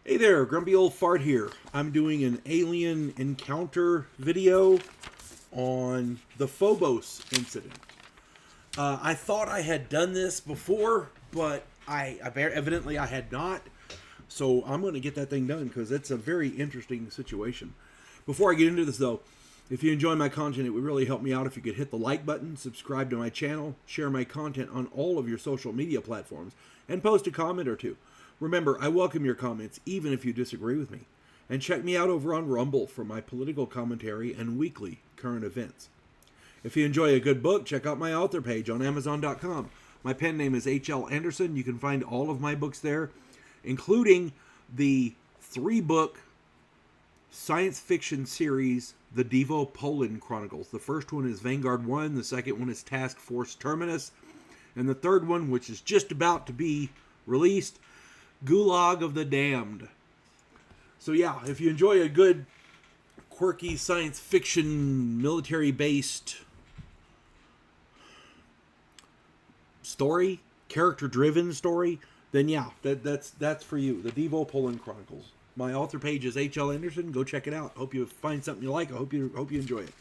Hey there, Grumpy Old Fart here. I'm doing an alien encounter video on the Phobos Incident. I thought I had done this before, but evidently I had not. So I'm going to get that thing done because it's a very interesting situation. Before I get into this though, if you enjoy my content, it would really help me out if you could hit the like button, subscribe to my channel, share my content on all of your social media platforms, and post a comment or two. Remember, I welcome your comments, even if you disagree with me. And check me out over on Rumble for my political commentary and weekly current events. If you enjoy a good book, check out my author page on Amazon.com. My pen name is H.L. Anderson. You can find all of my books there, including the 3-book science fiction series, The Devo Poland Chronicles. The first one is Vanguard 1, the second one is Task Force Terminus, and the third one, which is just about to be released, Gulag of the Damned. So yeah, if you enjoy a good, quirky science fiction, military-based story, character-driven story, then yeah, that's for you. The Devo Poland Chronicles. My author page is H.L. Anderson. Go check it out. Hope you find something you like. I hope you enjoy it.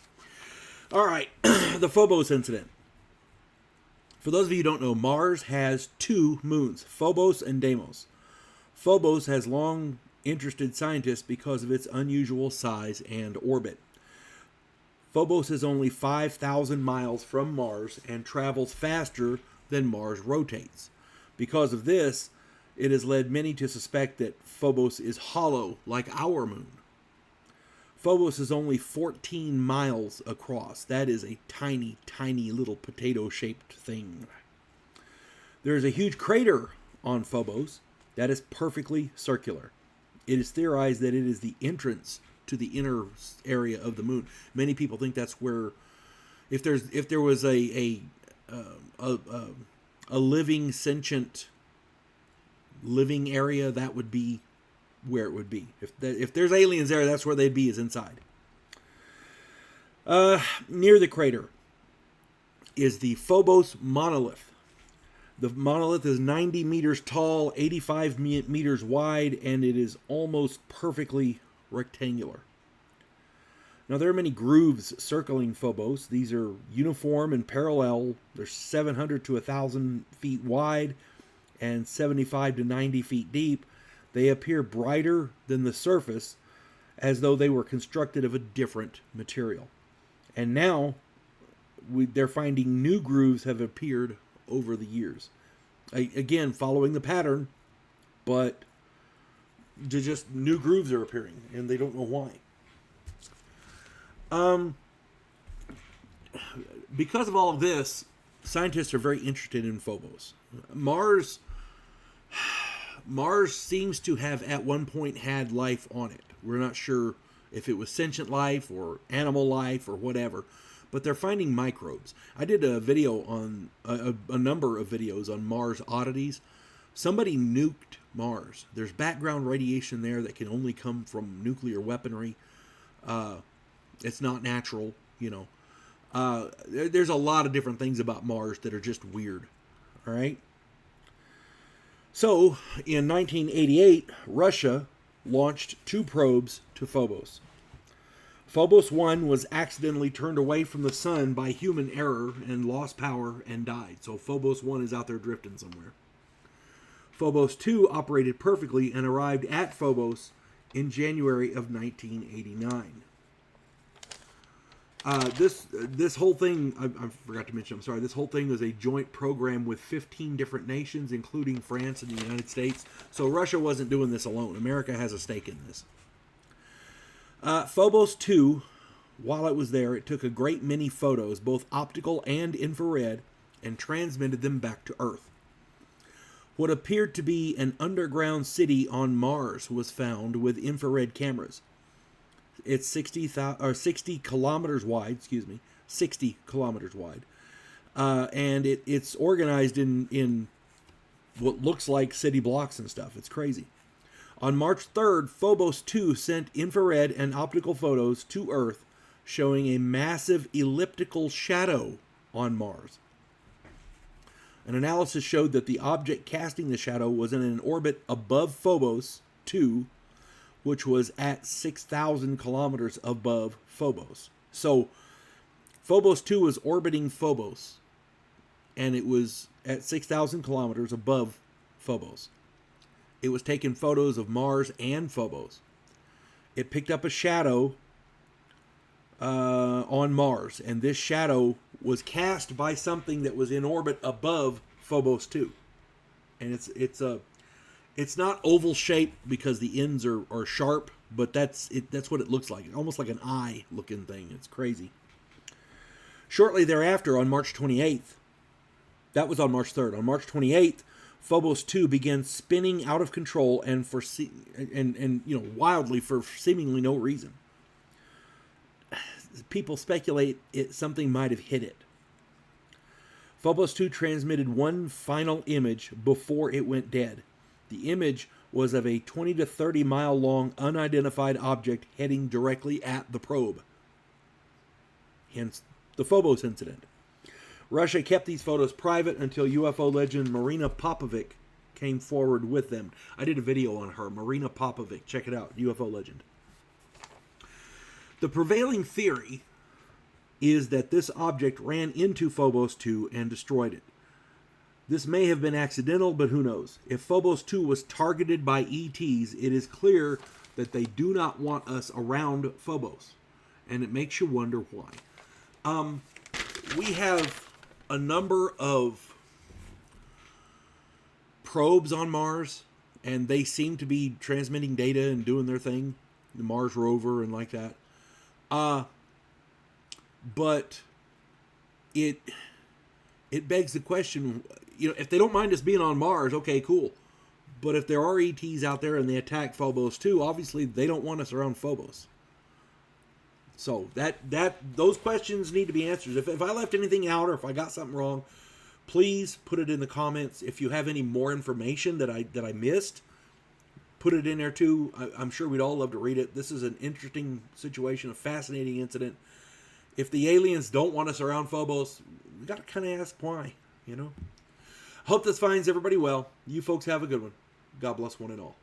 All right, the Phobos Incident. For those of you who don't know, Mars has 2 moons, Phobos and Deimos. Phobos has long interested scientists because of its unusual size and orbit. Phobos is only 5,000 miles from Mars and travels faster than Mars rotates. Because of this, it has led many to suspect that Phobos is hollow like our moon. Phobos is only 14 miles across. That is a tiny, tiny little potato-shaped thing. There is a huge crater on Phobos that is perfectly circular. It is theorized that it is the entrance to the inner area of the moon. Many people think that's where, if there was a living, sentient, living area, that would be where it would be. If there's aliens there, that's where they'd be, is inside. Near the crater is the Phobos monolith. The monolith is 90 meters tall, 85 meters wide, and it is almost perfectly rectangular. Now, there are many grooves circling Phobos. These are uniform and parallel. They're 700 to 1,000 feet wide and 75 to 90 feet deep. They appear brighter than the surface, as though they were constructed of a different material. And now, they're finding new grooves have appeared over the years. Again, following the pattern, but just new grooves are appearing, and they don't know why. Because of all of this, scientists are very interested in Phobos. Mars seems to have at one point had life on it. We're not sure if it was sentient life or animal life or whatever, but they're finding microbes. I did a video on a number of videos on Mars oddities. Somebody nuked Mars. There's background radiation there that can only come from nuclear weaponry. It's not natural, you know. There's a lot of different things about Mars that are just weird. All right. So, in 1988, Russia launched 2 probes to Phobos. Phobos 1 was accidentally turned away from the sun by human error and lost power and died. So Phobos 1 is out there drifting somewhere. Phobos 2 operated perfectly and arrived at Phobos in January of 1989. This whole thing, I forgot to mention, I'm sorry, this whole thing was a joint program with 15 different nations, including France and the United States. So Russia wasn't doing this alone. America has a stake in this. Phobos 2, while it was there, it took a great many photos, both optical and infrared, and transmitted them back to Earth. What appeared to be an underground city on Mars was found with infrared cameras. It's 60 kilometers wide, 60 kilometers wide. And it's organized in what looks like city blocks and stuff. It's crazy. On March 3rd, Phobos 2 sent infrared and optical photos to Earth showing a massive elliptical shadow on Mars. An analysis showed that the object casting the shadow was in an orbit above Phobos 2, which was at 6,000 kilometers above Phobos. So Phobos 2 was orbiting Phobos, and it was at 6,000 kilometers above Phobos. It was taking photos of Mars and Phobos. It picked up a shadow on Mars, and this shadow was cast by something that was in orbit above Phobos 2. And it's not oval shaped because the ends are sharp, but that's what it looks like. Almost like an eye looking thing. It's crazy. Shortly thereafter, on March 28th, that was on March 3rd. On March 28th, Phobos 2 began spinning out of control and wildly for seemingly no reason. People speculate something might have hit it. Phobos 2 transmitted one final image before it went dead. The image was of a 20 to 30 mile long unidentified object heading directly at the probe. Hence the Phobos incident. Russia kept these photos private until UFO legend Marina Popovic came forward with them. I did a video on her, Marina Popovic. Check it out, UFO legend. The prevailing theory is that this object ran into Phobos 2 and destroyed it. This may have been accidental, but who knows? If Phobos 2 was targeted by ETs, it is clear that they do not want us around Phobos. And it makes you wonder why. We have a number of probes on Mars, and they seem to be transmitting data and doing their thing. The Mars rover and like that. But it begs the question, if they don't mind us being on Mars, okay, cool. But if there are ETs out there and they attack Phobos too, obviously they don't want us around Phobos. So those questions need to be answered. If I left anything out or if I got something wrong, please put it in the comments. If you have any more information that I missed, put it in there too. I'm sure we'd all love to read it. This is an interesting situation, a fascinating incident. If the aliens don't want us around Phobos, we got to kind of ask why, Hope this finds everybody well. You folks have a good one. God bless one and all.